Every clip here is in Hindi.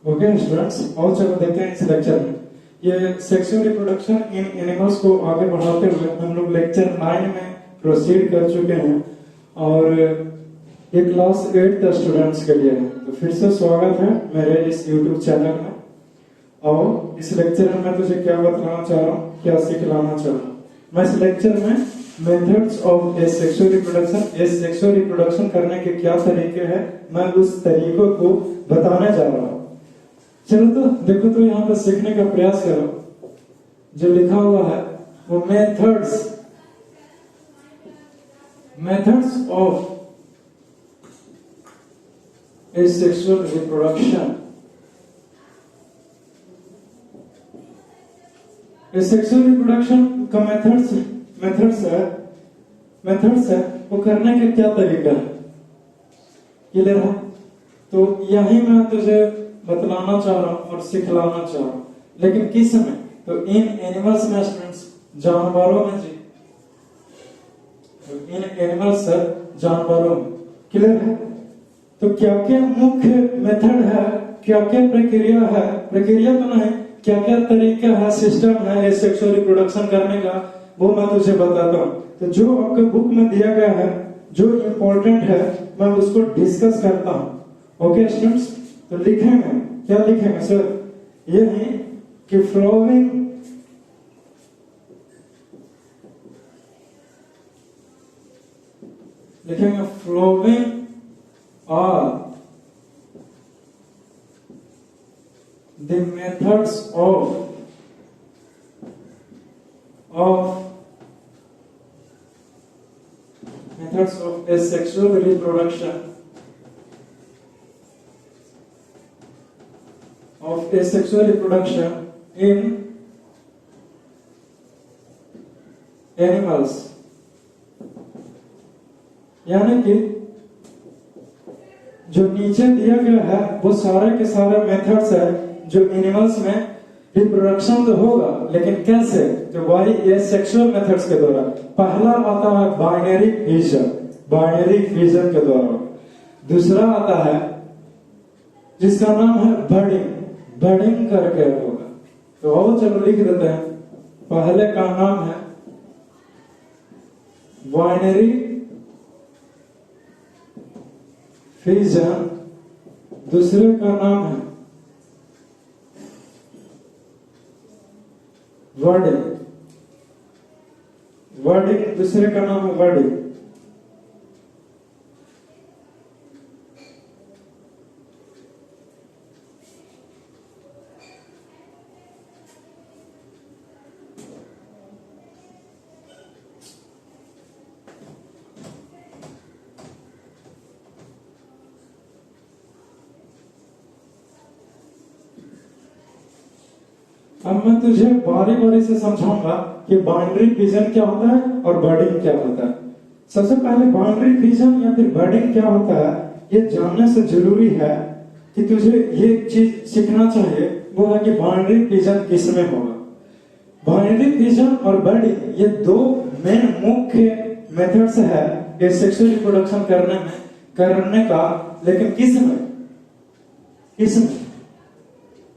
ओके स्टूडेंट्स, और चलो देखते हैं इस लेक्चर में ये सेक्सुअल रिप्रोडक्शन इन एनिमल्स को आगे बढ़ाते हुए हम लोग लेक्चर 9 में प्रोसीड कर चुके हैं और ये क्लास 8 के स्टूडेंट्स के लिए है। तो फिर से स्वागत है मेरे इस यूट्यूब चैनल में। और इस लेक्चर में मैं तुझे क्या बताना चाह रहा हूँ, क्या सिखलाना चाह रहा हूँ। मैं इस लेक्चर में मेथड्स ऑफ सेक्सुअल रिप्रोडक्शन करने के क्या तरीके हैं, मैं उस तरीकों को बताने जा रहा हूँ। चलो तो देखो, तो यहाँ पर सीखने का प्रयास करो। जो लिखा हुआ है वो methods of sexual reproduction. Sexual reproduction का मेथड्स है वो करने का क्या तरीका है, क्लियर है? तो यही मैं तुझे बतलाना चाह रहा हूँ और सिखलाना चाह रहा हूँ। लेकिन किस में? तो इन एनिमल्स में स्टूडेंट्स, जानवरों में जी। तो इन एनिमल्स है, जानवरों में, क्लियर है? तो क्या क्या मुख्य मेथड है, क्या क्या प्रक्रिया है, प्रक्रिया तो नहीं, क्या क्या तरीका है, सिस्टम है सेक्सुअल रिप्रोडक्शन करने का, वो मैं तुझे बताता हूँ। तो जो आपके बुक में दिया गया है, जो इम्पोर्टेंट है, मैं उसको डिस्कस करता हूँ। ओके स्टूडेंट्स, तो लिखेंगे, क्या लिखेंगे सर? ये है कि फ्लोइंग लिखेंगे, following are the methods of asexual reproduction in animals। यानी कि जो नीचे दिया गया है वो सारे के सारे मेथड्स है जो एनिमल्स में रिप्रोडक्शन तो होगा, लेकिन कैसे? जो बाई एसेक्सुअल मेथड्स के द्वारा। पहला आता है बाइनरी फिजन के द्वारा। दूसरा आता है जिसका नाम है बर्डिंग करके होगा। तो आओ चलो लिख देते हैं। पहले का नाम है बाइनरी फिजन, दूसरे का नाम है वर्डिंग, दूसरे का नाम है वर्डिंग। अब मैं तुझे बारी बारी से समझाऊंगा कि बाउंड्री फिजन क्या होता है और बर्डिंग क्या होता है। सबसे पहले बाउंड्री फिजन या फिर बर्डिंग क्या होता है, ये जानने से जरूरी है कि तुझे ये चीज सीखना चाहिए। वो है कि बाउंड्री फिजन किसमें होगा। बाउंड्री फिजन और बर्डिंग ये दो मेन मुख्य मेथड्स है ये सेक्सुअल रिप्रोडक्शन करने का। लेकिन किसमें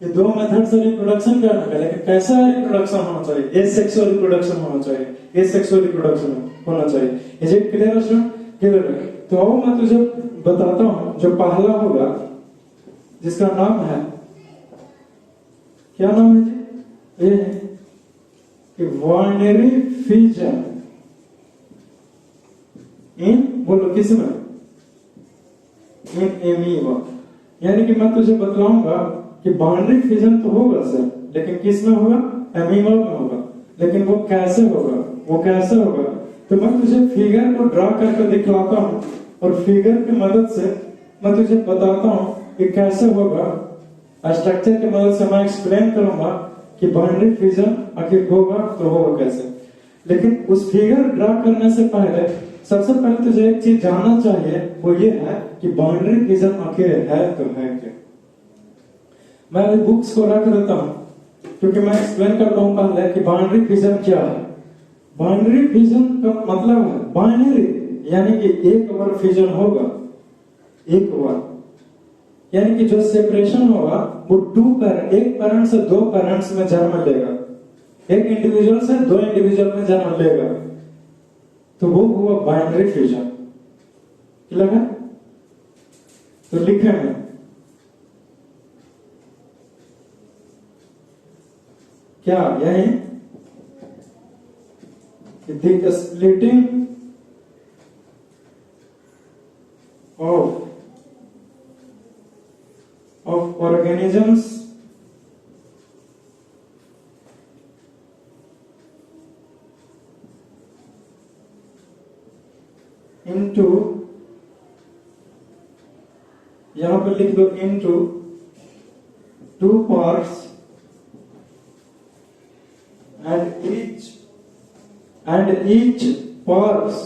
ये दो मेथड से रिप्रोडक्शन करने का, लेकिन कैसा रिप्रोडक्शन होना चाहिए? एसेक्सुअल रिप्रोडक्शन होना चाहिए, एसेक्सुअल रिप्रोडक्शन होना चाहिए। Is it clear student? Clear है? तो आओ मैं तुझे बताता हूं। जो पहला होगा जिसका नाम है, क्या नाम है जी? ये है कि बाइनरी फिजन इन, बोलो किसमें? इन एमीबा। यानी कि मैं तुझे बतलाऊंगा कि बाउंड्री फिजन तो होगा सर, लेकिन किस में होगा? एमीबा में होगा। लेकिन वो कैसे होगा? तो मैं तुझे फिगर को ड्रा करके दिखलाता हूँ और फिगर की मदद से मैं तुझे बताता हूँ कि कैसे होगा। स्ट्रक्चर की मदद से मैं एक्सप्लेन करूंगा कि बाउंड्री फिजन आखिर होगा तो होगा कैसे। लेकिन उस फिगर ड्रा करने से पहले सबसे पहले तुझे एक चीज जानना चाहिए, वो ये है कि बाउंड्री फिजन आखिर है तो है क्या। मैं अभी बुक्स को रख देता हूं क्योंकि मैं एक्सप्लेन करता हूं पहले कि बाइनरी फिजन क्या है। बाइनरी फिजन का मतलब है बाइनरी, यानी कि एक बार फिजन होगा, एक बार यानी कि जो सेपरेशन होगा वो एक पेरेंट से दो पेरेंट्स में जन्म लेगा, एक इंडिविजुअल से दो इंडिविजुअल में जन्म लेगा, तो वो हुआ बाइनरी फ्यूजन। क्लियर है? तो लिखे हैं क्या यही the splitting of organisms into, यहां पर लिख दो into two parts and each parts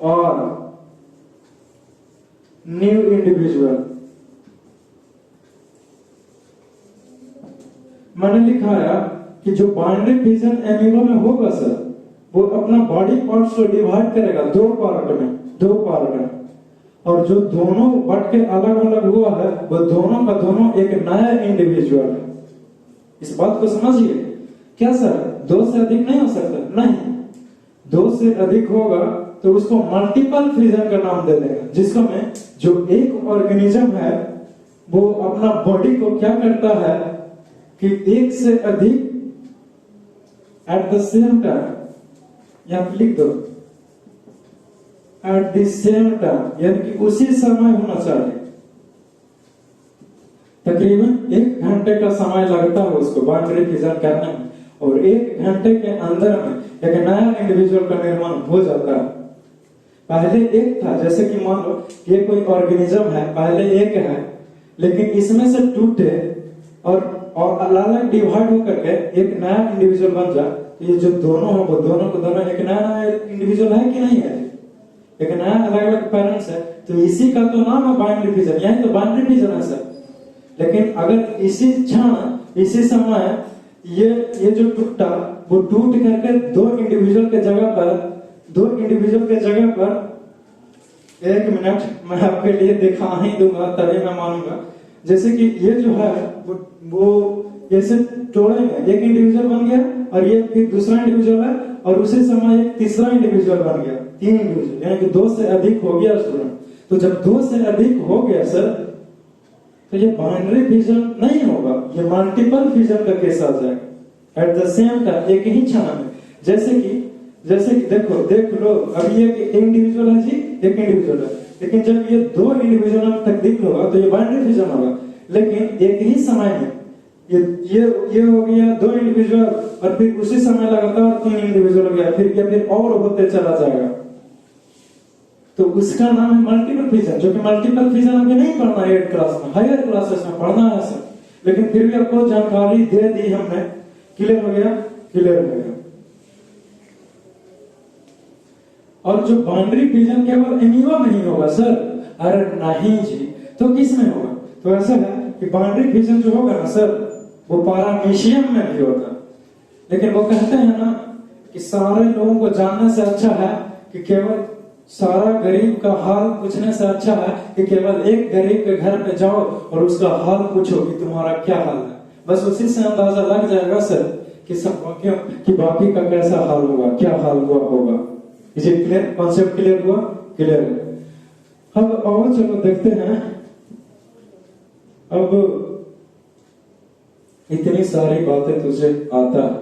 or new individual। मैंने लिखा है कि जो बाइनरी फिजन एमीबा में होगा सर, वो अपना बॉडी पार्ट्स को डिवाइड करेगा दो पार्ट में, और जो दोनों बट के अलग अलग हुआ है वो दोनों का दोनों एक नया इंडिविजुअल है। इस बात को समझिए। क्या सर दो से अधिक नहीं हो सकता? नहीं, दो से अधिक होगा तो उसको मल्टीपल फ्यूजन का नाम दे देगा, जिसको में जो एक ऑर्गेनिज्म है वो अपना बॉडी को क्या करता है कि एक से अधिक एट द सेम टाइम, यहां लिख दो एट द सेम टाइम, यानी कि उसी समय होना चाहिए। तकरीबन 1 घंटे का समय लगता है उसको बाइनरी फ्यूजन करने में, और 1 घंटे के अंदर में एक नया इंडिविजुअल का निर्माण हो जाता है। पहले एक था, जैसे कि मान लो ये कोई ऑर्गेनिज्म है, पहले एक है, लेकिन इसमें से टूटे और अलग अलग डिवाइड होकर के एक नया इंडिविजुअल बन जाए, तो ये जो दोनों है वो दोनों को दोनों एक नया इंडिविजुअल है कि नहीं है? एक नया अलग अलग पेरेंट्स है, तो इसी का तो नाम है बाइनरी फ्यूजन। यही तो बाइनरी फ्यूजन है सर। लेकिन अगर इसी क्षण इसी समय ये जो टूटा वो टूट करके दो इंडिविजुअल के जगह पर 1 मिनट मैं आपके लिए दिखा ही दूंगा, तभी मैं मानूंगा। जैसे कि ये जो है वो जैसे टोड़े में एक इंडिविजुअल बन गया, और ये फिर दूसरा इंडिविजुअल है, और उसी समय एक तीसरा इंडिविजुअल बन गया, 3 इंडिविजुअल, यानी कि 2 से अधिक हो गया स्टूडेंट। तो जब 2 से अधिक हो गया सर, तो ये बाइनरी फ्यूजन नहीं होगा, ये मल्टीपल फ्यूजन का केस आ जाएगा एट द सेम टाइम, एक ही क्षण में। जैसे कि देख लो, अभी एक इंडिविजुअल है जी, एक इंडिविजुअल है, लेकिन जब ये 2 इंडिविजुअल तब्दील होगा तो ये बाइनरी फ्यूजन होगा। लेकिन एक ही समय में ये हो गया 2 इंडिविजुअल, और फिर उसी समय लगातार 3 इंडिविजुअल हो गया, फिर और होते चला जाएगा, तो उसका नाम है मल्टीपल फ्यूजन। जो कि मल्टीपल फ्यूजन अभी नहीं पढ़ना है 8th क्लास में, हायर क्लासेस में पढ़ना है सर, लेकिन फिर भी आपको जानकारी दे दी हमने। क्लियर हो गया? क्लियर हो गया। और जो बाइनरी फ्यूजन केवल एमीबा में ही होगा सर? अरे नहीं जी, तो किस में होगा? तो ऐसा है कि बाइनरी फ्यूजन जो होगा ना सर, वो पारामीशियम में भी होगा। लेकिन वो कहते हैं ना कि सारे लोगों को जानने से अच्छा है कि केवल सारा गरीब का हाल पूछने से अच्छा है कि केवल एक गरीब के घर पे जाओ और उसका हाल पूछो कि तुम्हारा क्या हाल है। बस उसी से अंदाजा लग जाएगा सर कि बाकी का कैसा हाल होगा, क्या हाल हुआ होगा। इसे क्लियर, कॉन्सेप्ट क्लियर हुआ? क्लियर है। अब और चलो देखते हैं। अब इतनी सारी बातें तुझे आता है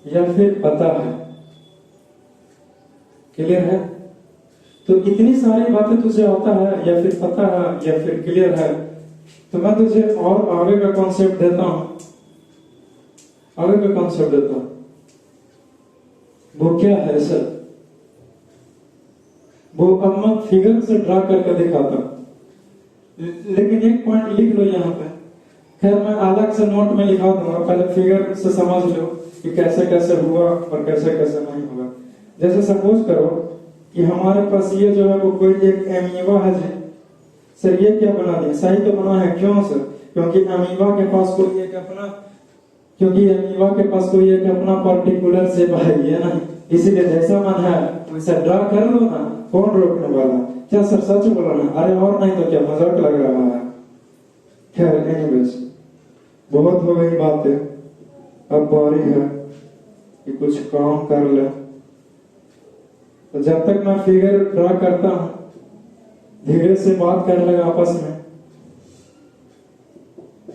या फिर पता है? क्लियर है? तो इतनी सारी बातें तुझे आता है या फिर पता है या फिर क्लियर है, तो मैं तुझे और आगे का कॉन्सेप्ट देता हूं। वो क्या है सर? वो अब मैं फिगर से ड्रा करके दिखाता हूं, लेकिन एक पॉइंट लिख लो यहाँ पे। खैर मैं अलग से नोट में लिखा दूंगा, पहले फिगर से समझ लो कि कैसे कैसे हुआ और कैसे कैसे नहीं हुआ। जैसे सपोज करो कि हमारे पास ये जो है वो कोई एक एमीबा है जी। सर ये क्या बना दिया? सही तो बना है। क्यों सर? क्योंकि एमीबा के पास कोई एक अपना पर्टिकुलर शेप है, ये नहीं, इसीलिए जैसा मन है वैसा ड्रा कर लो ना, कौन रोकने वाला? क्या सर सच बोला ना? अरे और नहीं तो क्या, मजाक लग रहा है। खैर एनीवेज, बहुत हो गई बातें, अब बारी है कि कुछ काम कर ले। तो जब तक मैं फिगर ड्रा करता हूं, धीरे से बात कर लेगा आपस में,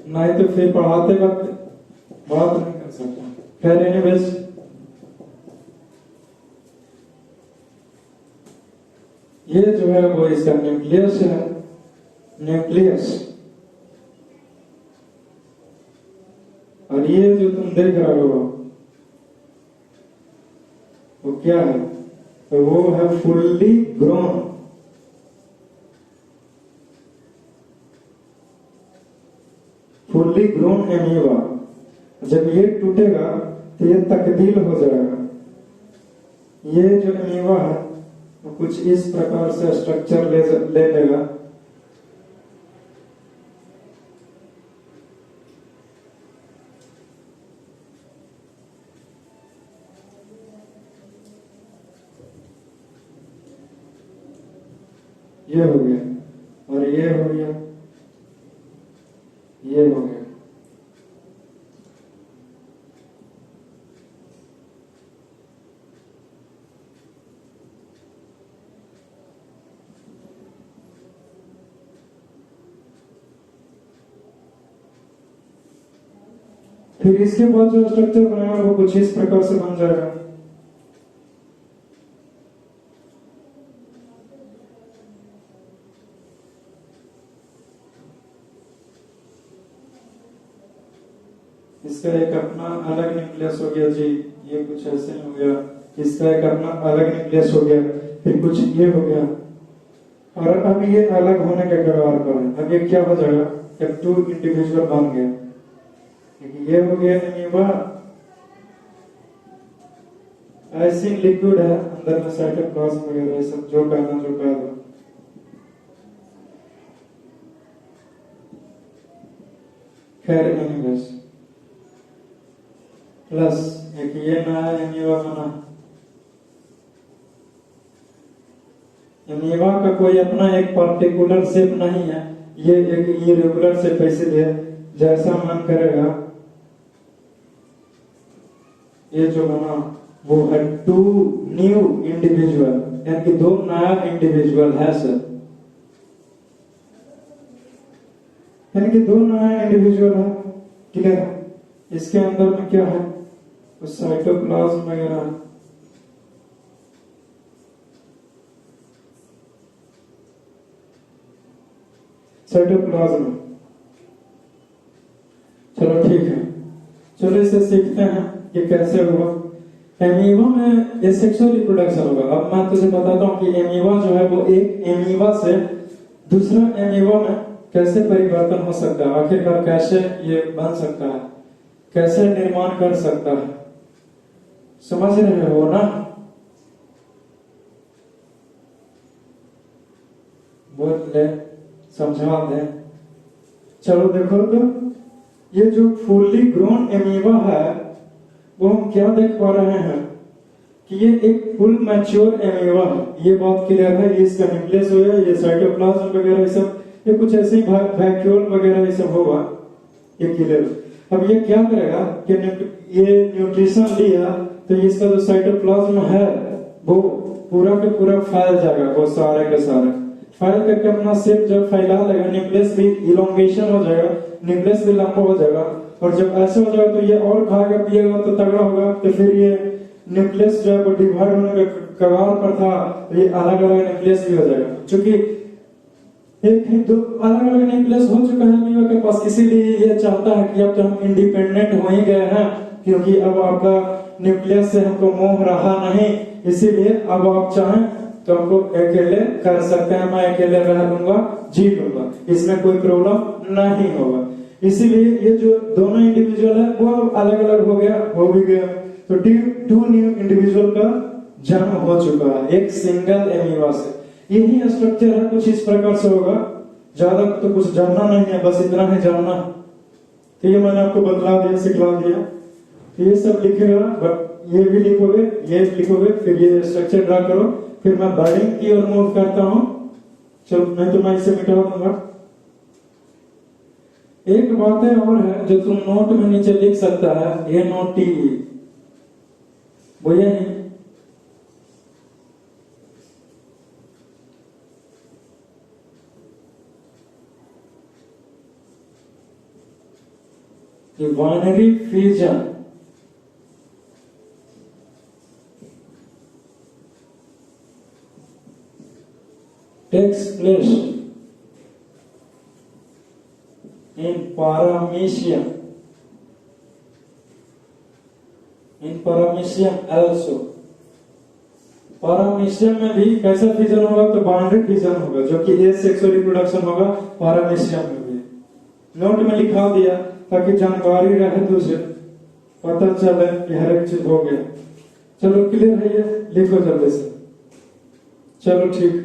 नहीं तो फिर पढ़ाते वक्त बात नहीं कर सकता। खैर एनीवेज, ये जो है वो इसका न्यूक्लियस है। न्यूक्लियस, और ये जो तुम देख रहे हो वो क्या है? तो वो है fully grown. Fully grown amoeba. जब ये टूटेगा तो ये तकदील हो जाएगा। ये जो एमीबा है वो कुछ इस प्रकार से स्ट्रक्चर ले लेगा। ये हो गया और ये हो गया, ये हो गया। फिर इसके बाद जो स्ट्रक्चर बनेगा वो कुछ इस प्रकार से बन जाएगा। इसका एक अपना अलग न्यूक्लियस हो गया जी, ये कुछ ऐसे हो गया। इसका एक अपना अलग न्यूक्लियस हो गया, फिर कुछ ये हो गया, और अब ये अलग होने के कगार पर है। अब ये क्या हो जाएगा? जब टू इंडिविजुअल बन गया, ये हो गया एमीबा। ऐसी लिक्विड है, अंदर में साइटोप्लाज्म वगैरह सब जो कहना जो कह दो। खैर एनीवेज, प्लस एक ये नया एमीबा बना। एमीबा का कोई अपना एक पार्टिकुलर शेप नहीं है, ये एक इरेगुलर शेप इसीलिए जैसा मन करेगा। ये जो बना वो है टू न्यू इंडिविजुअल, यानी कि दो नया इंडिविजुअल है सर, यानी कि दो नया इंडिविजुअल है। क्लियर है? इसके अंदर में क्या है? उस साइटोप्लाज्म वगैरह है। साइटोप्लाज्म, चलो ठीक है, चलो इसे सीखते हैं कि कैसे हुआ। एमीबा में एसेक्सुअल रिप्रोडक्शन होगा। अब मैं तुझे बताता हूँ कि एमीबा जो है वो एक एमीबा से दूसरा एमीबा में कैसे परिवर्तन हो सकता है, आखिरकार कैसे ये बन सकता है, कैसे निर्माण कर सकता है। समझ रहे हो ना? बोल ले, समझा दे। चलो देखो, तो ये जो फुल्ली ग्रोन एमीबा है वो हम क्या देख पा रहे हैं कि ये एक फुल मैच्योर एमीबा है। ये बात क्लियर है। ये इसका न्यूक्लियस हो गया, ये साइटोप्लाज्म वगैरह ये सब, ये कुछ ऐसे ही वैक्यूल वगैरह ये सब होगा, ये क्लियर। अब ये क्या करेगा कि ये न्यूट्रिशन लिया तो इसका जो साइटोप्लाज्म है वो पूरा के पूरा फैल जाएगा, वो सारे के सारे फैल करके अपना शेप जब फैला लेगा, न्यूक्लियस भी इलोंगेशन हो जाएगा, न्यूक्लियस भी लंबा हो जाएगा। और जब ऐसे हो जाएगा तो ये और खाएगा पिएगा तो तगड़ा होगा, तो फिर ये न्यूक्लियस जो है वो डिवाइड होने के कगार पर था, तो ये अलग अलग न्यूक्लियस भी हो जाएगा। चूंकि एक ही दो अलग अलग न्यूक्लियस हो चुका है एमीबा के पास, इसीलिए ये चाहता है कि अब तो हम इंडिपेंडेंट हो ही गए हैं, क्योंकि अब आपका न्यूक्लियस से हमको मोह रहा नहीं, इसीलिए अब आप चाहें तो हमको अकेले कर सकते हैं, मैं अकेले रह लूंगा, जी लूंगा, इसमें कोई प्रॉब्लम नहीं होगा। इसीलिए ये जो दोनों इंडिविजुअल है वो अलग अलग हो गया, हो भी गया, तो टू न्यू इंडिविजुअल का जन्म हो चुका है एक सिंगल एमीबा से। यही स्ट्रक्चर है, कुछ इस प्रकार से होगा। ज्यादा तो कुछ जानना नहीं है, बस इतना ही जानना। तो ये मैंने आपको बतला दिया, सिखला दिया। तो ये सब लिखेगा, ये भी लिखोगे, ये भी लिखोगे, फिर ये स्ट्रक्चर ड्रा करो, फिर मैं बर्डिंग की ओर मूव करता हूं। चलो नहीं तो मैं इसे मिटा दूंगा। एक बात है और है जो तुम नोट में नीचे लिख सकता है, ये नोट टी, वो ये है कि binary fusion takes place in paramecium also। पारामीशियम में भी कैसा फ्यूजन होगा, तो बाउंड्री फ्यूजन होगा, जो कि ए सेक्सुअल रिप्रोडक्शन होगा पारामीशियम में भी। नोट में लिखा दिया ताकि जानकारी रहे, तुझे पता चले कि हर एक चीज हो गया। चलो क्लियर है, ये लिखो जल्दी से। चलो ठीक।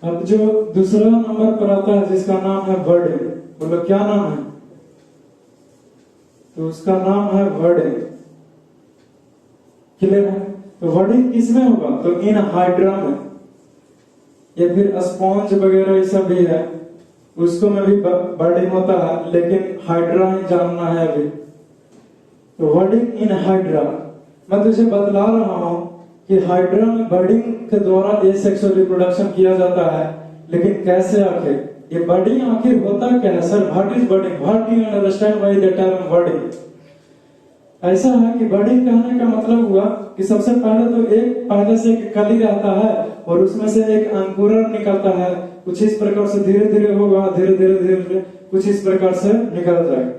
अब जो दूसरा नंबर पर आता है जिसका नाम है वर्डिंग, बोलो क्या नाम है, तो उसका नाम है वर्डिंग। क्लियर है? तो वर्डिंग किसमें होगा, तो इन हाइड्रा में, या फिर स्पॉन्ज वगैरह ये सब भी है, उसको में भी वर्डिंग होता है, लेकिन हाइड्रा ही जानना है अभी। तो वर्डिंग इन हाइड्रा, मैं तुझे बतला रहा हूं कि हाइड्रा में बर्डिंग के द्वारा एसेक्सुअल रिप्रोडक्शन किया जाता है, लेकिन कैसे आखिर, ये बर्डिंग आखिर होता क्या है sir, what is birding, what do you understand by the term birding. ऐसा है कि बर्डिंग कहने का मतलब हुआ कि सबसे पहले तो एक पहले से एक कली रहता है और उसमें से एक अंकुरन निकलता है, कुछ इस प्रकार से धीरे धीरे होगा, धीरे धीरे धीरे कुछ इस प्रकार से निकल जाएगा।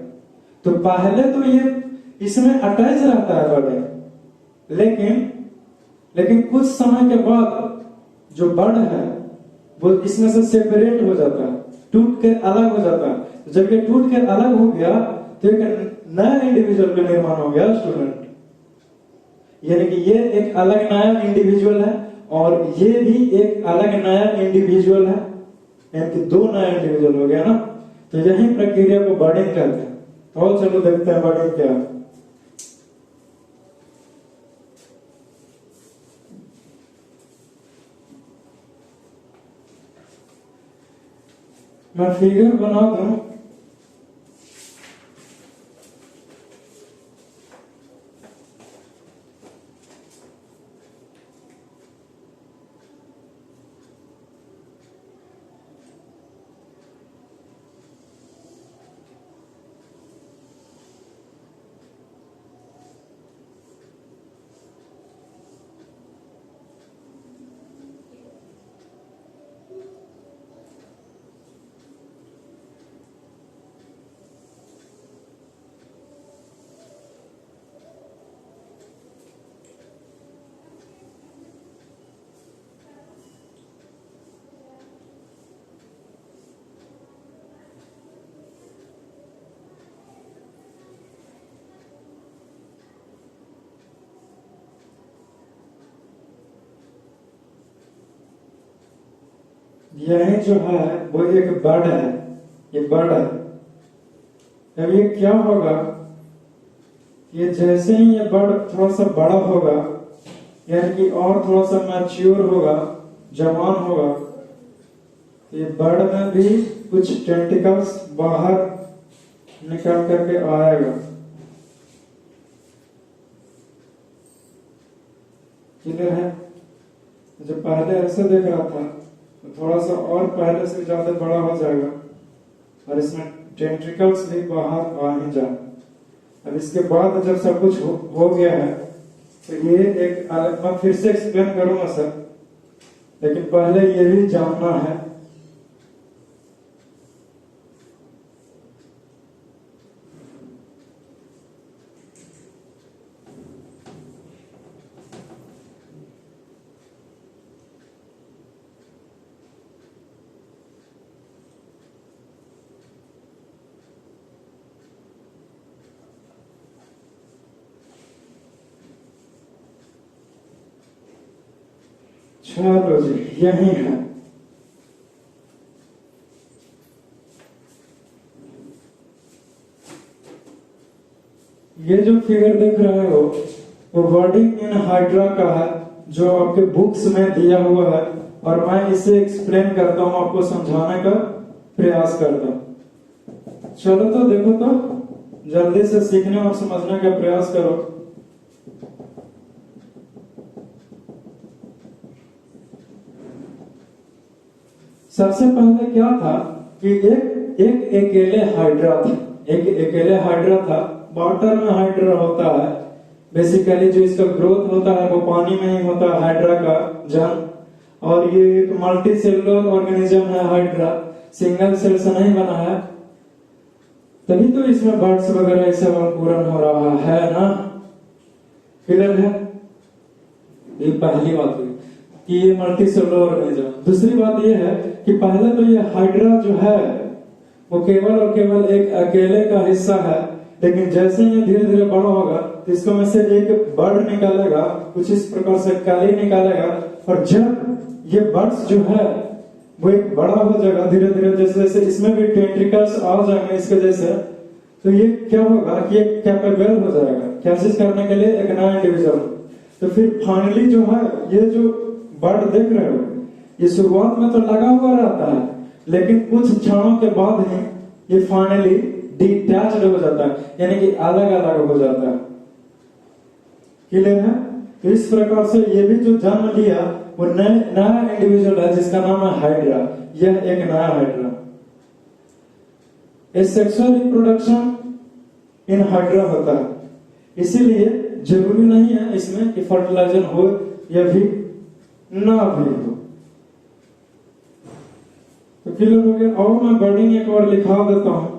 तो पहले तो ये इसमें अटैच रहता है बर्डिंग, लेकिन कुछ समय के बाद जो बर्ड है वो इसमें से सेपरेट हो जाता है, टूट के अलग हो जाता है। जब ये टूट के अलग हो गया तो एक नया इंडिविजुअल का निर्माण हो गया स्टूडेंट, यानी कि ये एक अलग नया इंडिविजुअल है और ये भी एक अलग नया इंडिविजुअल है, यानी कि दो नया इंडिविजुअल हो गया ना। तो यही प्रक्रिया को बर्डिंग कहते हैं। तो चलो देखते हैं बर्डिंग क्या है। मैं फिगर बना दूं, यह जो है वो एक बर्ड है, ये बर्ड है। अब ये क्या होगा, ये जैसे ही ये बर्ड थोड़ा सा बड़ा होगा, यानी कि और थोड़ा सा मैच्योर होगा, जवान होगा, तो ये बर्ड में भी कुछ टेंटिकल्स बाहर निकल करके आएगा। क्लियर है? जो पहले ऐसे देख रहा था तो थोड़ा सा और पहले से ज्यादा बड़ा हो जाएगा और इसमें टेंट्रिकल्स भी बाहर आ ही जाए। अब इसके बाद जब सब कुछ हो गया है तो ये एक अलग, मैं फिर से एक्सप्लेन करूंगा सर, लेकिन पहले ये भी जानना है चलो जी, यही है। ये जो फिगर देख रहे हो वो वर्डिंग इन हाइड्रा का है, जो आपके बुक्स में दिया हुआ है, और मैं इसे एक्सप्लेन करता हूं, आपको समझाने का प्रयास करता हूं। चलो तो देखो, तो जल्दी से सीखने और समझने का प्रयास करो। सबसे पहले क्या था कि एक अकेले हाइड्रा था, एक अकेले हाइड्रा था। वाटर में हाइड्रा होता है, बेसिकली जो इसका ग्रोथ होता है वो पानी में ही होता है, हाइड्रा का जन्म। और ये एक मल्टी सेलुलर ऑर्गेनिज्म है हाइड्रा, सिंगल सेल से नहीं बना है, तभी तो इसमें बर्ड्स वगैरह ऐसा पूर्ण हो रहा है ना। क्लियर है? ये पहली बात हुई कि ये मल्टी सेलुलर ऑर्गेनिज्म। दूसरी बात ये है कि पहले तो ये हाइड्रा जो है वो केवल और केवल एक अकेले का हिस्सा है, लेकिन जैसे ये धीरे धीरे बड़ा होगा तो इसको में से एक बर्ड निकालेगा, कुछ इस प्रकार से कली निकालेगा, और जब ये बर्ड्स जो है वो एक बड़ा हो जाएगा धीरे धीरे, जैसे जैसे इसमें भी टेंट्रिकल्स आ जाएंगे इसके जैसे, तो ये क्या होगा कि ये कैपेबल हो जाएगा क्या चीज करने के लिए, एक नया इंडिविजुअल। तो फिर फाइनली जो है ये जो बर्ड देख रहे हो, ये शुरुआत में तो लगा हुआ रहता है, लेकिन कुछ क्षणों के बाद ही ये फाइनली डिटैच्ड हो जाता है, यानी कि अलग अलग हो जाता है। क्लियर है? तो इस प्रकार से ये भी जो जन्म लिया वो नया इंडिविजुअल है जिसका नाम है हाइड्रा। यह एक नया hydra. A sexual reproduction in hydra होता है, इसीलिए जरूरी नहीं है इसमें कि फर्टिलाइजेशन हो या भी ना भी हो। तो क्लियर हो गया? और मैं वर्डिंग एक बार लिखा देता हूं।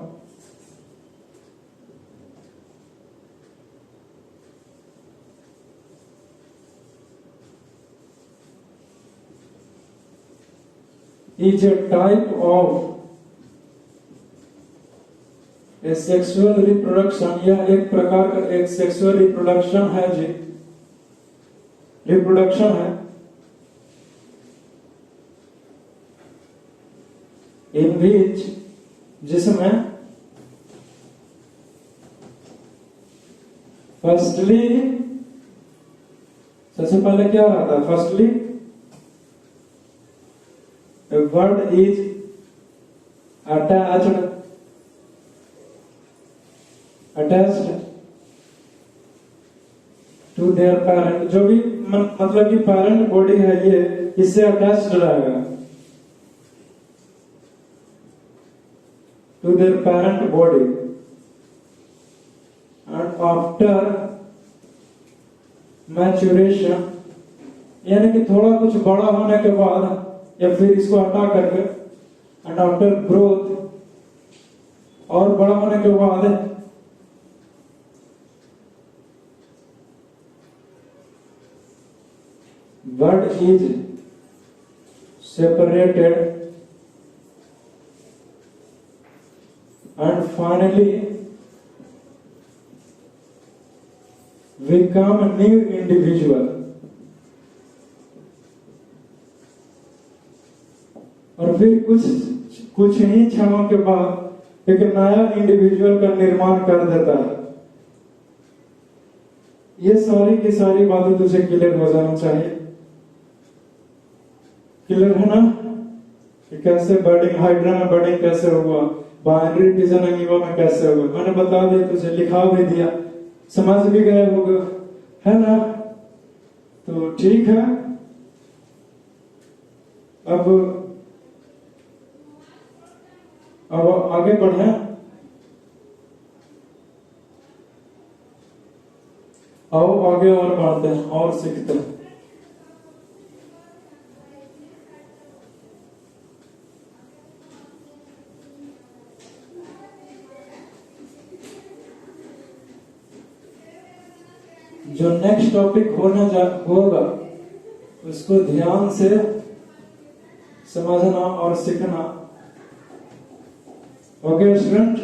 is a type of a sexual reproduction। यह एक प्रकार का एक सेक्सुअल रिप्रोडक्शन है जी, रिप्रोडक्शन है, in which जिसमें फर्स्टली, सबसे पहले क्या रहता है, firstly a bird is attached to their parent। जो भी मतलब कि पेरेंट बॉडी है ये इससे अटैच्ड रहेगा, to their parent body, and after maturation, यानी कि थोड़ा कुछ बड़ा होने के बाद या फिर इसको हटा करके, एंड आफ्टर ग्रोथ, और बड़ा होने के बाद, bird is separated and finally become new individual. और फिर कुछ ही क्षणों के बाद एक नया इंडिविजुअल का निर्माण कर देता है। ये सारी की सारी बातें तुझे क्लियर हो जाना चाहिए। क्लियर है ना कि कैसे बर्डिंग, हाइड्रा में बर्डिंग कैसे हुआ, बाइनरी डिवीजन अमीबा में कैसे हुआ, मैंने बता दिया तुझे, लिखा भी दिया, समझ भी गए होगा, है ना? तो ठीक है, अब आगे बढ़े। आओ आगे और बढ़ते हैं और सीखते हैं। जो नेक्स्ट टॉपिक होगा उसको ध्यान से समझना और सीखना। Okay student?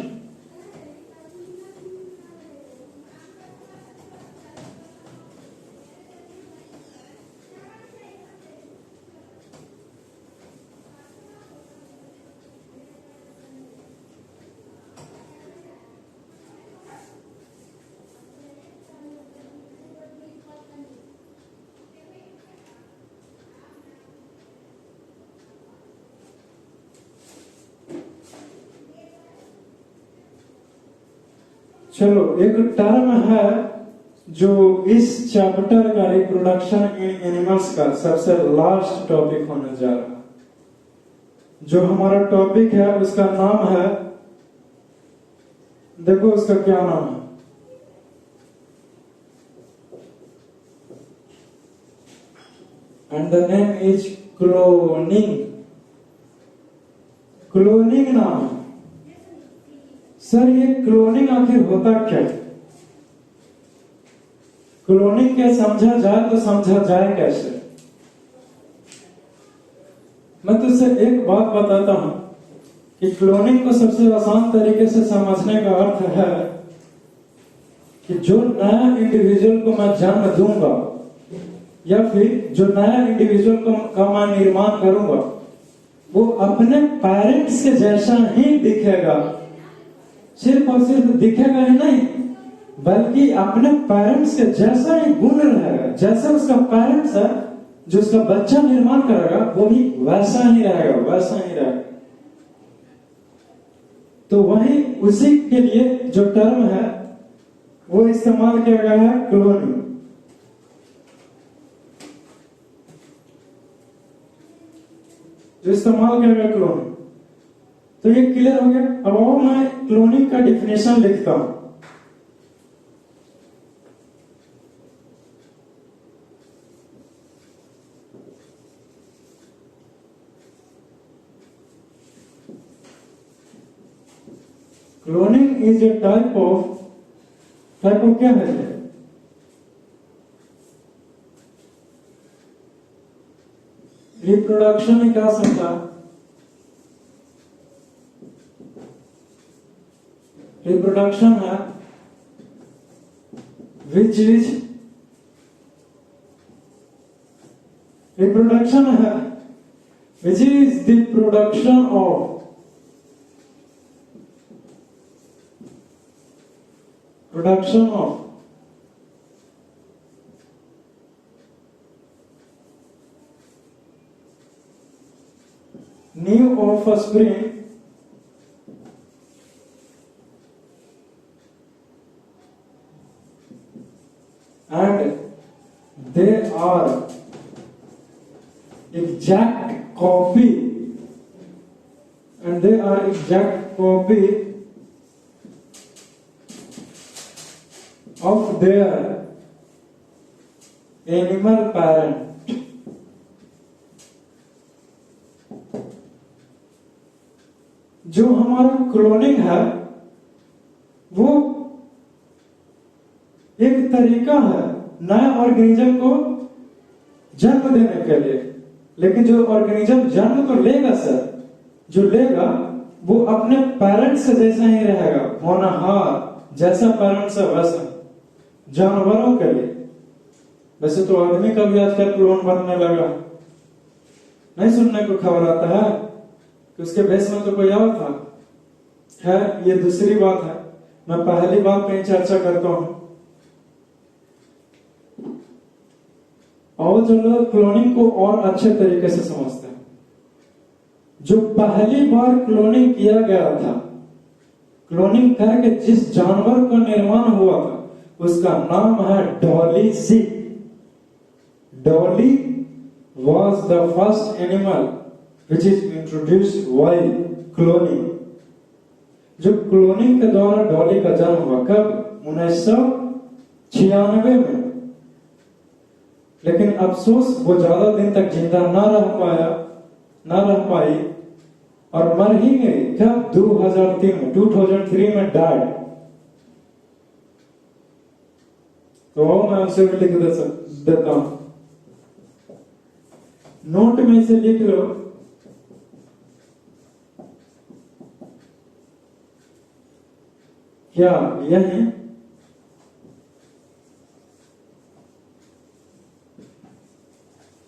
चलो, एक टर्म है जो इस चैप्टर का रिप्रोडक्शन इन एनिमल्स का सबसे लास्ट टॉपिक होने जा रहा है। जो हमारा टॉपिक है उसका नाम है, देखो उसका क्या नाम है, and the name is cloning. Cloning नाम है। सर ये क्लोनिंग आखिर होता क्या है? क्लोनिंग के समझा जाए तो समझा जाए कैसे? मैं तुझसे एक बात बताता हूं कि क्लोनिंग को सबसे आसान तरीके से समझने का अर्थ है कि जो नया इंडिविजुअल को मैं जन्म दूंगा या फिर जो नया इंडिविजुअल का मैं निर्माण करूंगा वो अपने पेरेंट्स के जैसा ही दिखेगा। सिर्फ और सिर्फ दिखेगा ही नहीं बल्कि अपने पेरेंट्स के जैसा ही गुण रहेगा। जैसा उसका पेरेंट्स है, जो उसका बच्चा निर्माण करेगा वो भी वैसा ही रहेगा, वैसा ही रहेगा। तो वही उसी के लिए जो टर्म है वो इस्तेमाल किया गया है, क्लोनिंग। जो इस्तेमाल किया गया क्लोनिंग। तो ये क्लियर हो गया। अब आओ मैं क्लोनिंग का डिफिनेशन लिखता हूं। Cloning is a type of क्या है? रिप्रोडक्शन में क्या समझा? रिप्रोडक्शन है विच इज रिप्रोडक्शन है which is the production of new offspring and they are exact copy of their animal parent. जो हमारा क्लोनिंग है वो एक तरीका है नए ऑर्गेनिज्म को जन्म देने के लिए। लेकिन जो ऑर्गेनिज्म जन्म तो लेगा सर, जो लेगा वो अपने पेरेंट्स से जैसा ही रहेगा, होनहार जैसा पेरेंट्स है वैसा। जानवरों के लिए, वैसे तो आदमी का भी आजकल क्लोन बनने लगा। नहीं सुनने को खबर आता है कि उसके भेष में तो कोई और था। खैर ये दूसरी बात है, मैं पहली बात पे चर्चा करता हूं। और चलो क्लोनिंग को और अच्छे तरीके से समझते हैं। जो पहली बार क्लोनिंग किया गया था, क्लोनिंग करके जिस जानवर का निर्माण हुआ था उसका नाम है डॉली सी। Dolly was the first animal which is introduced while cloning. जो क्लोनिंग के द्वारा डॉली का जन्म हुआ कब? 1996 में। लेकिन अफसोस वो ज्यादा दिन तक जिंदा ना रह पाई और मर ही गई। कब? 2003 में डाइड। तो मैं उसे भी लिख देता हूं, नोट में इसे लिख लो। क्या यही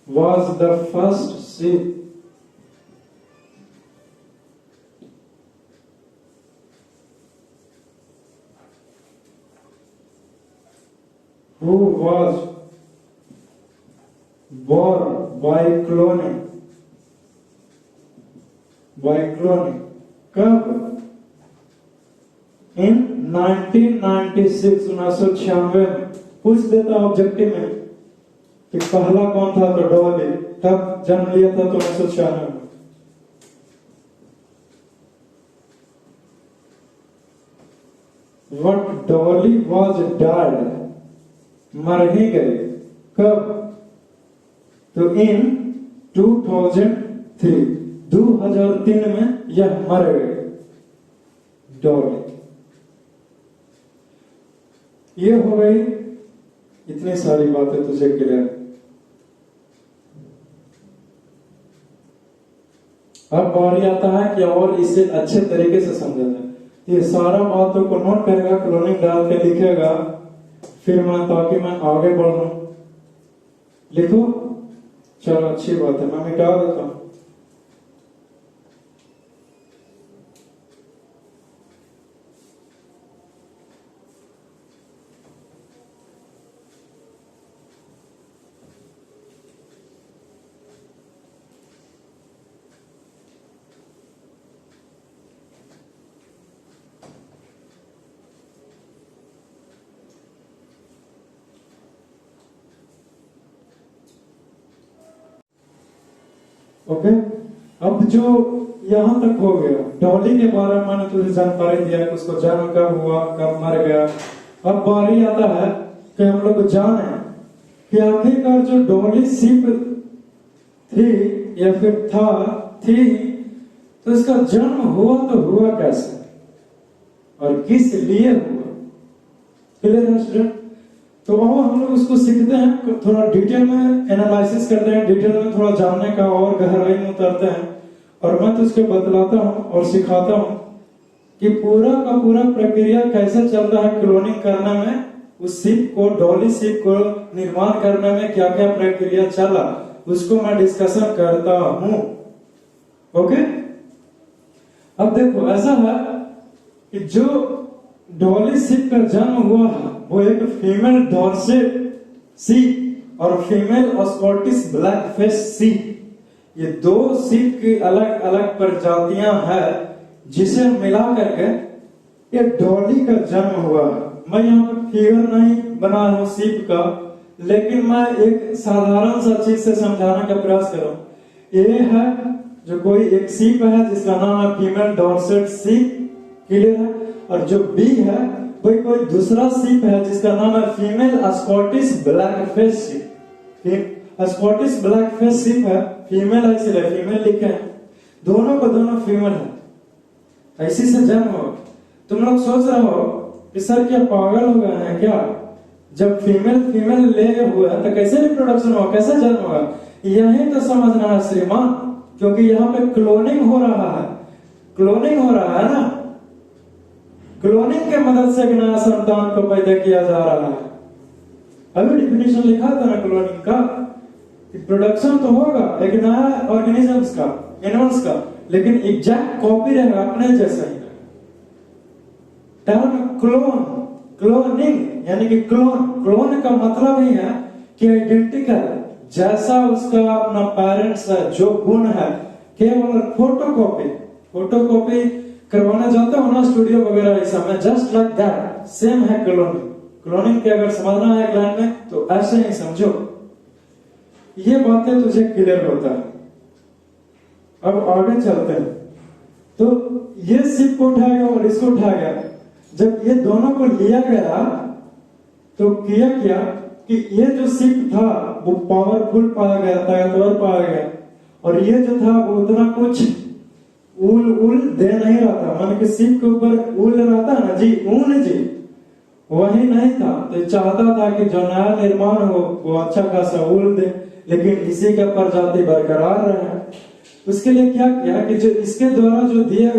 was the first sheep who was born by cloning. कब? इन 1996 1996 में पूछ देता ऑब्जेक्टिव में कि पहला कौन था, तो डॉली तब जन्म लिया था, तो 1996 में। What Dolly was dead, मर ही गए। कब? तो इन 2003 में यह मर गए डॉली। ये हो गई इतनी सारी बातें तुझे क्लियर। अब बारी आता है कि और इसे अच्छे तरीके से समझा जाए। ये सारा बातों को नोट करेगा, क्लोनिंग डाल के लिखेगा, फिर ताकि मैं आगे बढ़ूं। लिखो, चलो अच्छी बात है, मैं मिटा देता हूं। ओके, अब जो यहां तक हो गया, डॉली के बारे में मैंने तुझे जानकारी दिया कि उसको जन्म कब हुआ, कब मर गया। अब बारी आता है कि हम लोग जाने कि आखिरकार जो डॉली शिप थी या फिर थी, तो इसका जन्म हुआ तो हुआ कैसे और किस लिए हुआ। क्लियर है स्टूडेंट? तो अब हम लोग उसको सीखते हैं, थोड़ा डिटेल में एनालिसिस करते हैं, डिटेल में थोड़ा जानने का और गहराई में उतरते हैं, और मैं तुझको बतलाता हूं और सिखाता हूं कि पूरा का पूरा प्रक्रिया कैसे चल रहा है क्लोनिंग करने में। उस शिप को, डॉली शिप को निर्माण करने में क्या क्या प्रक्रिया चला, उसको मैं डिस्कशन करता हूं। ओके, अब देखो ऐसा है कि जो डॉली शिप का जन्म हुआ है वो एक फीमेल डॉर्सेट शिप और female Scottish black face ship, ये दो शिप की अलग अलग प्रजातियां हैं, जिसे मिला करके ये डॉली का जन्म हुआ है। मैं यहाँ पर फिगर नहीं बना हूं शिप का, लेकिन मैं एक साधारण सा चीज से समझाने का प्रयास कर रहा हूं। ये है जो कोई एक शिप है जिसका नाम है फीमेल डॉर्सेट शिप, क्लियर है, और जो बी है कोई दूसरा शिप है जिसका नाम है female Scottish black face ship. Scottish black face ship है, फीमेल है इसलिए फीमेल लिखे हैं, दोनों को दोनों फीमेल है। ऐसी से जन्म हो। तुम लोग सोच रहे हो कि सर क्या पागल हो गए हैं क्या, जब फीमेल ले हुआ है तो कैसे रिप्रोडक्शन हुआ, कैसे जन्म हुआ। यही तो समझना है श्रीमान, क्योंकि यहाँ पे क्लोनिंग हो रहा है, क्लोनिंग हो रहा है ना, क्लोनिंग के मदद से एक नया संतान को पैदा किया जा रहा है। अभी डिफिनेशन लिखा था ना क्लोनिंग का, प्रोडक्शन तो होगा एक नया ऑर्गेनिजम्स का, एनिमल्स का, लेकिन एग्जैक्ट कॉपी रहेगा अपने जैसा ही। टर्म क्लोन, क्लोनिंग यानी कि क्लोन का मतलब ही है कि आइडेंटिकल, जैसा उसका अपना पेरेंट्स है, जो गुण है, केवल फोटोकॉपी करवाना चाहते हो ना स्टूडियो वगैरह ऐसा में, जस्ट लाइक दैट सेम है क्लोनिंग। क्लोनिंग के अगर समझना है क्लाइंट में तो ऐसे ही समझो, ये बातें तुझे क्लियर होता है। अब आगे चलते हैं। तो ये शिप को उठाया गया और इसको उठाया गया। जब ये दोनों को लिया गया तो किया क्या कि ये जो शिप था वो पावरफुल पाया गया, ताकतवर पाया गया, और ये जो था वो उतना कुछ ऊल दे नहीं रहा था। मान के शिप के ऊपर ऊल रहता है ना जी, ऊन जी, वही नहीं था। तो चाहता था कि जो नया निर्माण हो वो अच्छा खासा ऊल दे, लेकिन इसी का प्रजाति बरकरार रहे। उसके लिए क्या किया कि जो इसके द्वारा जो दिया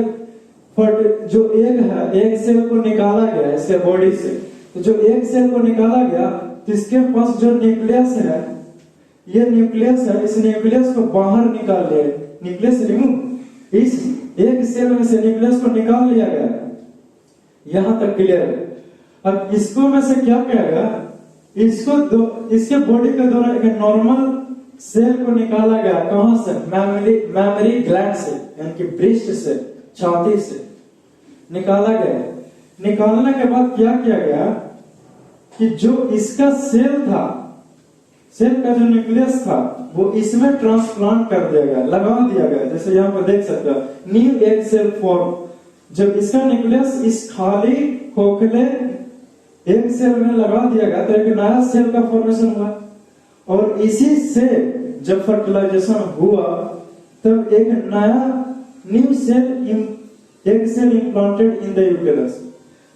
जो एग है, एग सेल को निकाला गया इसके बॉडी से, तो जो एग सेल को निकाला गया तो इसके पास जो न्यूक्लियस है, ये न्यूक्लियस है, इस न्यूक्लियस को बाहर निकाल लिया, न्यूक्लियस रिमूव, इस एक सेल में से न्यूक्लियस को निकाल लिया गया। यहां तक क्लियर है। अब इसको में से क्या किया गया, इसके बॉडी के द्वारा एक नॉर्मल सेल को निकाला गया। कहां से? मेमोरी ग्लैंड से, यानी कि ब्रेस्ट से, छाती से निकाला गया। निकालने के बाद क्या किया गया कि जो इसका सेल था, सेल का जो न्यूक्लियस था वो इसमें ट्रांसप्लांट कर दिया गया, लगा दिया गया। जैसे यहाँ पर देख सकते हो न्यू एग सेल फॉर्म। जब इसका न्यूक्लियस इस खाली खोखले एग सेल में लगा दिया गया तो एक नया सेल का फॉर्मेशन हुआ, और इसी से जब फर्टिलाइजेशन हुआ तब एक नया new cell egg cell implanted in the uterus.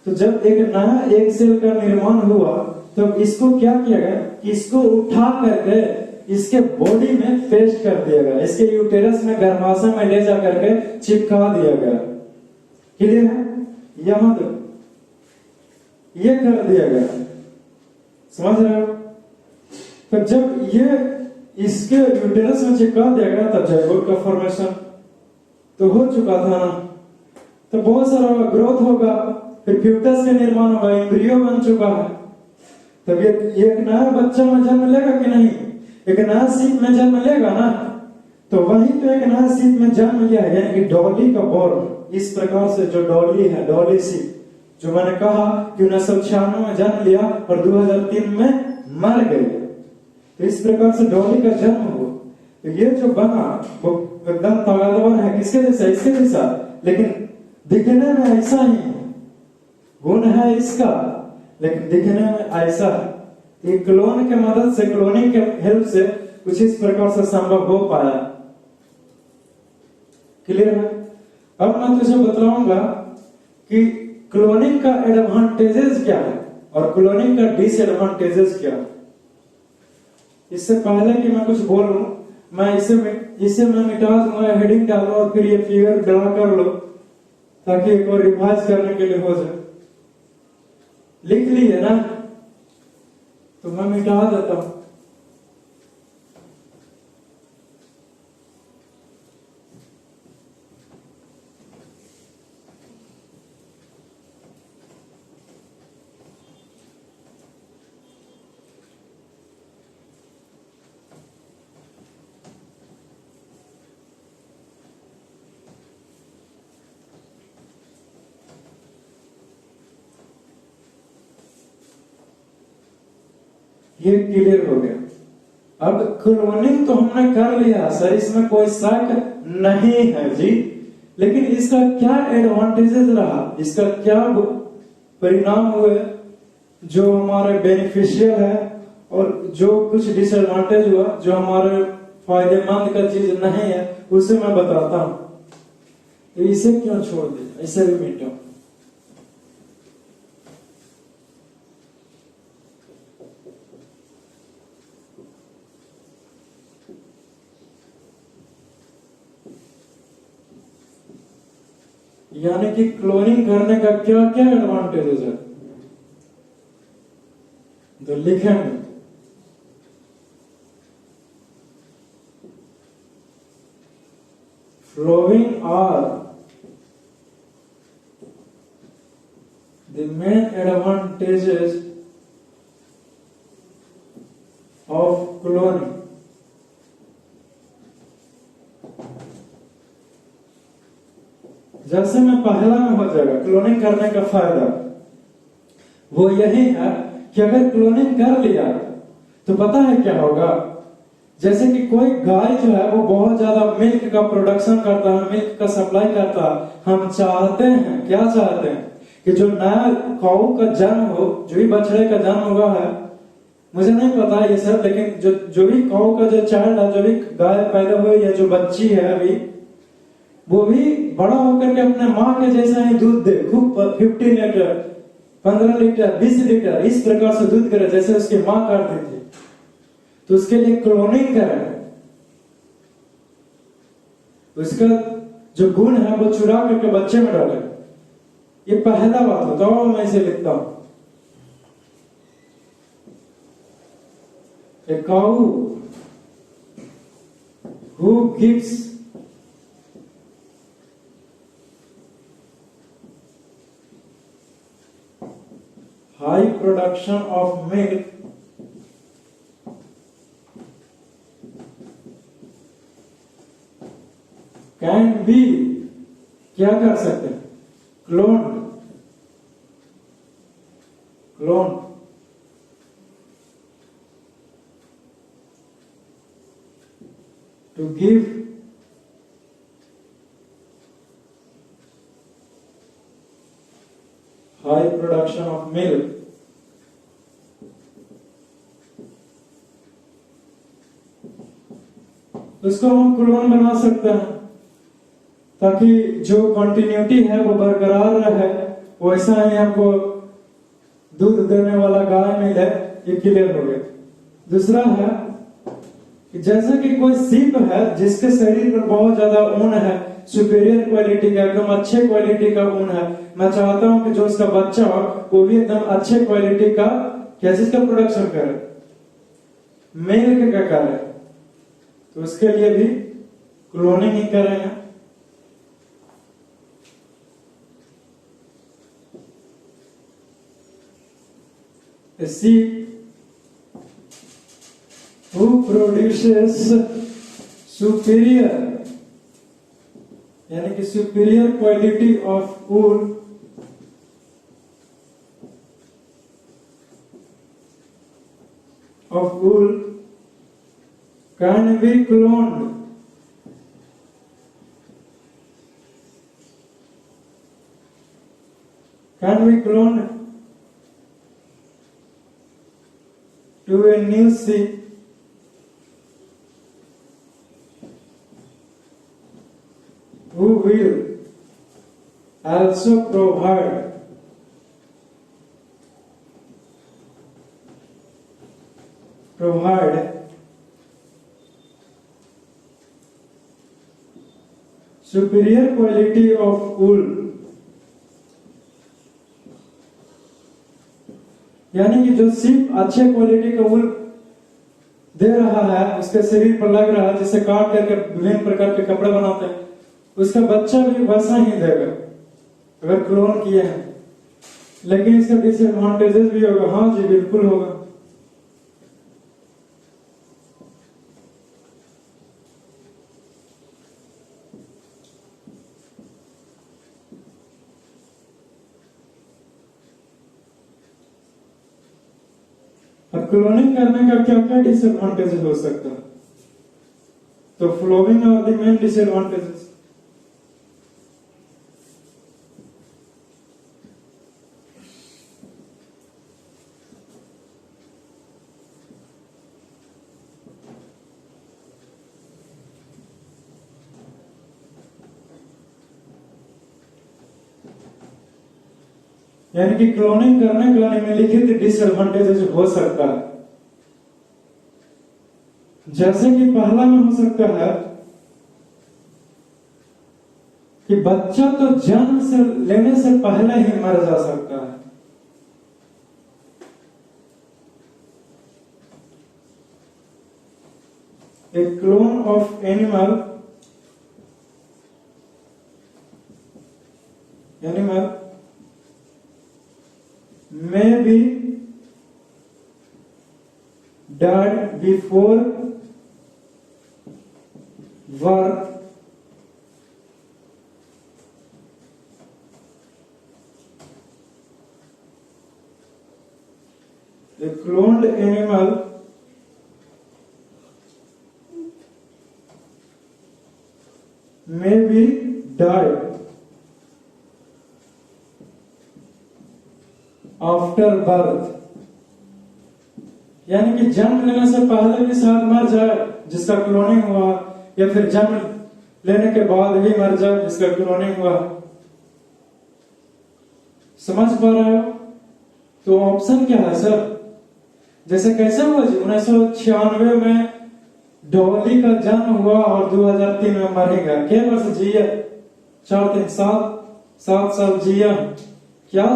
तो जब एक नया एग सेल का निर्माण हुआ तब इसको क्या किया गया कि इसको उठा करके इसके बॉडी में पेस्ट कर दिया गया, इसके यूटेरस में गर्भाशय में ले जा करके चिपका दिया गया। क्लियर है? यहां तक ये कर दिया गया, समझ रहे हो? तो जब ये इसके यूटेरस में चिपका दिया गया तब जाइगोट का फॉर्मेशन तो हो चुका था ना, तो बहुत सारा ग्रोथ होगा, फिर फ्यूटस का निर्माण होगा, एम्ब्रियो बन चुका है। तब ये एक नया बच्चा में जन्म लेगा कि नहीं? एक नया सीप में जन्म लेगा ना, तो वहीं पे एक नया सीप में जन्म लिया है, यानी कि डॉली का बॉर्न। इस प्रकार से जो डॉली है, डॉली सीप, जो मैंने कहा कि 1996 में जन्म लिया और 2003 में मर गए, तो इस प्रकार से डॉली का जन्म हुआ। तो ये जो बना वो एकदम ताकतवर है, किसके जैसा? इसके जैसा, लेकिन दिखने में ऐसा ही है, गुण है इसका लेकिन दिखने में ऐसा है। एक क्लोन के मदद से, क्लोनिंग के हेल्प से कुछ इस प्रकार से संभव हो पाया। क्लियर है? अब मैं तुझे बतलाऊंगा कि क्लोनिंग का एडवांटेजेस क्या है और क्लोनिंग का डिसएडवांटेजेस क्या है। इससे पहले कि मैं कुछ बोलूं, मैं इसे मैं मिटा दूंगा, हेडिंग डालो और फिर ये फिगर ड्रा कर लो ताकि एक और रिवाइज करने के लिए हो जाए। लिख लिए ना, तो मैं मिटा देता हूं। ये क्लियर हो गया। अब क्लोनिंग तो हमने कर लिया सर, इसमें कोई शक नहीं है जी, लेकिन इसका क्या एडवांटेजेस रहा, इसका क्या परिणाम हुए जो हमारे बेनिफिशियल है, और जो कुछ डिसएडवांटेज हुआ जो हमारे फायदेमंद का चीज नहीं है, उसे मैं बताता हूं। तो इसे क्यों छोड़ दिया, इसे भी मिटाओ। यानी कि क्लोनिंग करने का क्या क्या एडवांटेजेस है, तो लिखेंगे। Following are the main advantages of cloning. जैसे में पहला में हो जाएगा क्लोनिंग करने का फायदा, वो यही है कि अगर क्लोनिंग कर लिया तो पता है क्या होगा। जैसे कि कोई गाय जो है वो बहुत ज्यादा मिल्क का प्रोडक्शन करता है, मिल्क का सप्लाई करता है। हम चाहते हैं, क्या चाहते हैं कि जो नया काऊ का जन्म हो, जो भी बछड़े का जन्म हुआ है, मुझे नहीं पता ये सब, लेकिन जो भी काऊ का जो चाइल्ड है, जो भी गाय पैदा हुई है, जो बच्ची है अभी, वो भी बड़ा होकर के अपने माँ के जैसा ही दूध दे, खूब 50 लीटर, 15 लीटर, 20 लीटर, इस प्रकार से दूध करे जैसे उसकी माँ करती थी। तो उसके लिए क्लोनिंग करें, उसका जो गुण है वो चुरा करके बच्चे में डाले। ये पहला बात होता है, मैं इसे लिखता हूं। A cow who gives high production of milk can be, क्या कर सकते हैं, clone. Clone to give high production of milk उसको हम क्लोन बना सकते हैं ताकि जो कंटिन्यूटी है वो बरकरार रहे, वैसा ही हमको दूध देने वाला गाय मिले, ये क्लियर हो गया। दूसरा है कि जैसे कि कोई सीप है जिसके शरीर पर बहुत ज्यादा ऊन है, सुपीरियर क्वालिटी का, एकदम अच्छे क्वालिटी का ऊन है, मैं चाहता हूं कि जो उसका बच्चा हो वो भी एकदम अच्छे क्वालिटी का कैसे इसका प्रोडक्शन करे, मिल्क का करे, तो उसके लिए भी क्लोनिंग ही करेंगे। sheep who produces superior यानी कि superior quality of wool can be cloned to a new sheep who will also provide superior quality of wool, यानी कि जो सिर्फ अच्छे क्वालिटी का वूल दे रहा है, उसके शरीर पर लग रहा है, जिसे काट करके विभिन्न प्रकार के कपड़े बनाते हैं, उसका बच्चा भी वैसा ही देगा अगर क्लोन किए हैं। लेकिन इसका डिसएडवांटेजेस भी होगा। हाँ जी, बिल्कुल होगा। अब क्लोनिंग करने का क्या क्या डिसएडवांटेजेस हो सकता है? तो following are the main disadvantages. यानी कि क्लोनिंग करने का निम्नलिखित डिसएडवांटेजेस हो सकता है। जैसे कि पहला में हो सकता है कि बच्चा तो जन्म से लेने से पहले ही मर जा सकता है। A clone of animal may be died before birth a cloned animal may be died after birth, यानी कि जन्म लेने से पहले भी शायद मर जाए जिसका क्लोनिंग हुआ, या फिर जन्म लेने के बाद भी मर जाए जिसका क्लोनिंग हुआ। समझ पा रहे हो? तो ऑप्शन क्या है सर? जैसे कैसे हुआ जी? 1996 में डॉली का जन्म हुआ और 2003 में मर गया। क्या वर्ष जिया? 7 साल जिया। क्या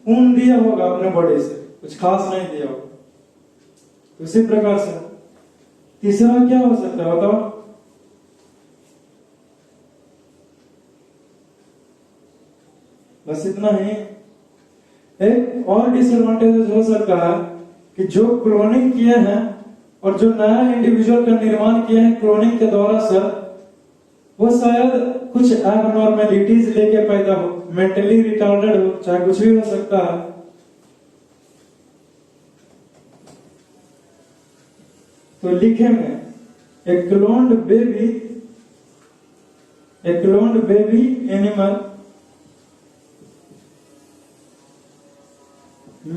ऊन दिया होगा अपने बॉडी से, कुछ खास नहीं दिया होगा। उसी प्रकार से तीसरा क्या हो सकता है बताओ? बस इतना ही। एक और डिसएडवांटेज हो सकता है कि जो क्लोनिंग किए हैं और जो नया इंडिविजुअल का निर्माण किए हैं क्लोनिंग के द्वारा सर, वो शायद कुछ एबनॉर्मेलिटीज लेके पैदा हो, मेंटली रिटार्डेड हो, चाहे कुछ भी हो सकता है। तो लिखेंगे a cloned baby animal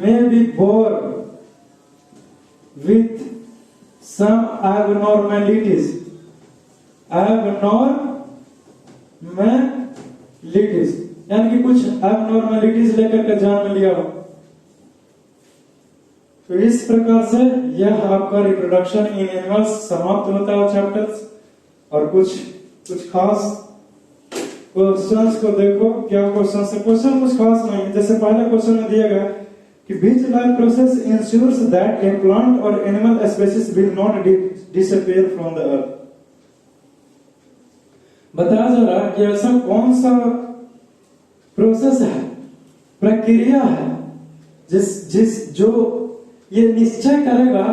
may be born with some abnormalities. यानी कि कुछ abnormalities लेकर के जान में लिया हो। तो इस प्रकार से यह आपका रिप्रोडक्शन इन एनिमल्स समाप्त होता है चैप्टर्स। और कुछ खास क्वेश्चंस को देखो, क्या क्वेश्चन है? क्वेश्चन कुछ खास नहीं है। जैसे पहले क्वेश्चन में दिया गया कि which life process ensures that a plant or animal species will not disappear from the earth? बताया जा रहा है कि ऐसा कौन सा प्रोसेस है, प्रक्रिया है जो ये निश्चय करेगा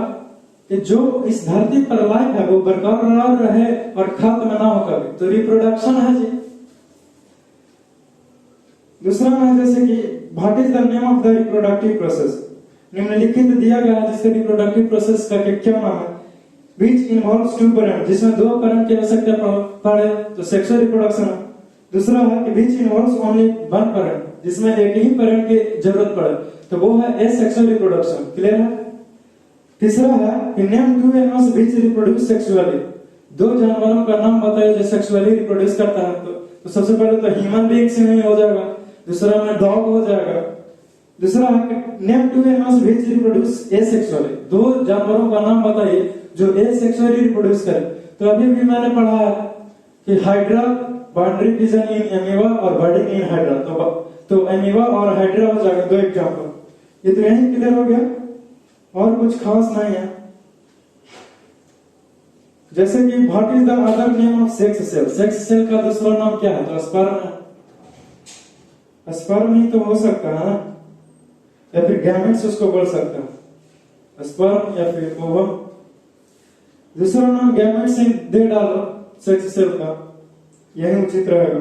कि जो इस धरती पर लाइफ है वो बरकरार रहे और खत्म ना हो कभी। तो रिप्रोडक्शन है जी। दूसरा में जैसे कि what is the name of the reproductive process, निम्नलिखित दिया गया है जिसके रिप्रोडक्टिव प्रोसेस का क्या नाम है? विच इन्वॉल्व्स टू पेरेंट, जिसमें दो पेरेंट की आवश्यकता पड़े तो सेक्सुअल रिप्रोडक्शन है। दूसरा है कि which involves only one parent, जिसमें एक ही पेरेंट की जरूरत पड़े तो वो है एसेक्सुअल रिप्रोडक्शन। क्लियर है? तीसरा है कि name two animals which reproduce sexually, दो जानवरों का नाम बताइए जो सेक्सुअली रिप्रोड्यूस करता है। तो सबसे पहले तो ह्यूमन बीइंग से नहीं हो जाएगा, दूसरा में डॉग हो जाएगा। दूसरा है name two animals which reproduce asexually, दो जानवरों का नाम बताइए जो एसेक्सुअली रिप्रोड्यूस करे। तो अभी भी मैंने पढ़ा है कि हाइड्रा, बाउंड्री फिजन इन एमीबा और बर्डिंग इन हाइड्रा। तो एमीबा और हाइड्रा हो जाएगा दो एग्जांपल। ये तो यही क्लियर हो गया और कुछ खास नहीं है। जैसे कि what is the other name of sex cell, sex cell का दूसरा नाम क्या है? तो स्पर्म है। स्पर्म ही तो हो सकता है ना, या फिर गैमेट्स उसको बोल सकते हैं, स्पर्म या फिर ओवम। दूसरा नाम गैमेट्स ही दे डालो सेक्स सेल का, यही उचित रहेगा।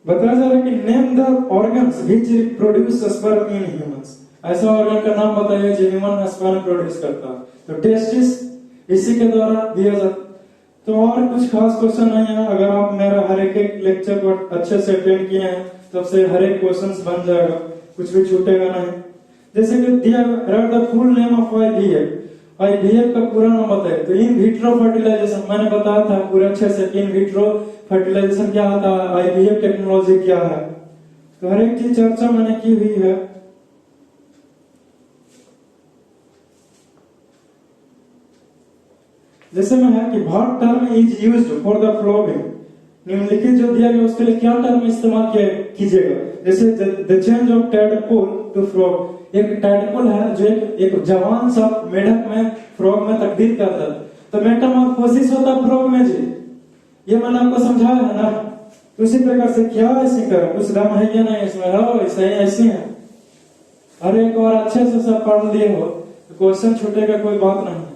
बताया जा रहा है कि name the organs which produce sperm in humans, ऐसा ऑर्गन का नाम बताइए जो ह्यूमन स्पर्म प्रोड्यूस करता है। तो टेस्टिस इसी के द्वारा दिया जाता। तो और कुछ खास क्वेश्चन नहीं है। अगर आप मेरा हर एक लेक्चर को अच्छे से अटेंड किए हैं तब से हर एक क्वेश्चंस बन जाएगा, कुछ भी छूटेगा नहीं। जैसे कि दिया right the full name of IVF, IVF का पूरा नाम बताइए। तो इन विट्रो फर्टिलाइजेशन मैंने बताया था पूरे अच्छे से, इन विट्रो फर्टिलाइजेशन क्या होता है, आईवीएफ टेक्नोलॉजी क्या है। तो हर एक चीज चर्चा मैंने की हुई है। जैसे में है कि what term is used for the flogging, निम्नलिखित जो दिया गया उसके लिए क्या टर्म इस्तेमाल कीजिएगा। जैसे the change of tadpole to frog, एक टैडपोल है जो एक जवान सा मेढक में फ्रॉग में तब्दील करता है। तो मेटामॉर्फोसिस होता है फ्रॉग में जी, ये मैंने आपको समझाया है ना। तो उसी प्रकार से क्या ऐसे करें, कुछ दम है या नहीं इसमें, हो ऐसे ही ऐसे है। हर एक और अच्छे से सब पढ़ लिए हो तो क्वेश्चन छूटेगा कोई बात नहीं।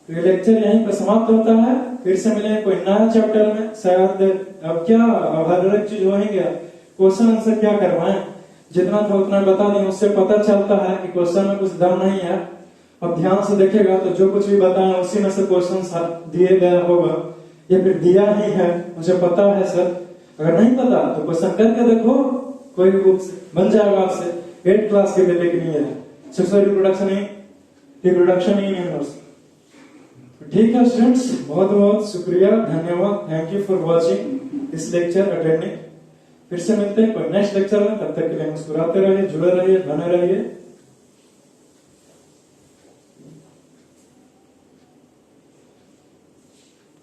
तो ये लेक्चर यहीं पर समाप्त होता है। फिर से मिलेंगे कोई नया चैप्टर में। शायद अब क्या, अब हर एक चीज हो ही गया, क्वेश्चन आंसर क्या करवाएं, जितना था उतना बता दें। उससे पता चलता है कि क्वेश्चन में कुछ दम नहीं है। अब ध्यान से देखेगा तो जो कुछ भी बताएं उसी में से क्वेश्चन दिए गया होगा, या फिर दिया ही है, मुझे पता है सर। अगर नहीं पता तो क्वेश्चन करके देखो, कोई बुक्स बन जाएगा आपसे। 8th क्लास के लिए लेकिन ये है सेक्सुअल रिप्रोडक्शन इन एनिमल्स। ठीक है स्टूडेंट्स, बहुत बहुत शुक्रिया, धन्यवाद। Thank you for watching this lecture, attending. फिर से मिलते हैं कोई नेक्स्ट लेक्चर में। तब तक के लिए मुस्कुराते रहिए, जुड़े रहिए, बने रहिए।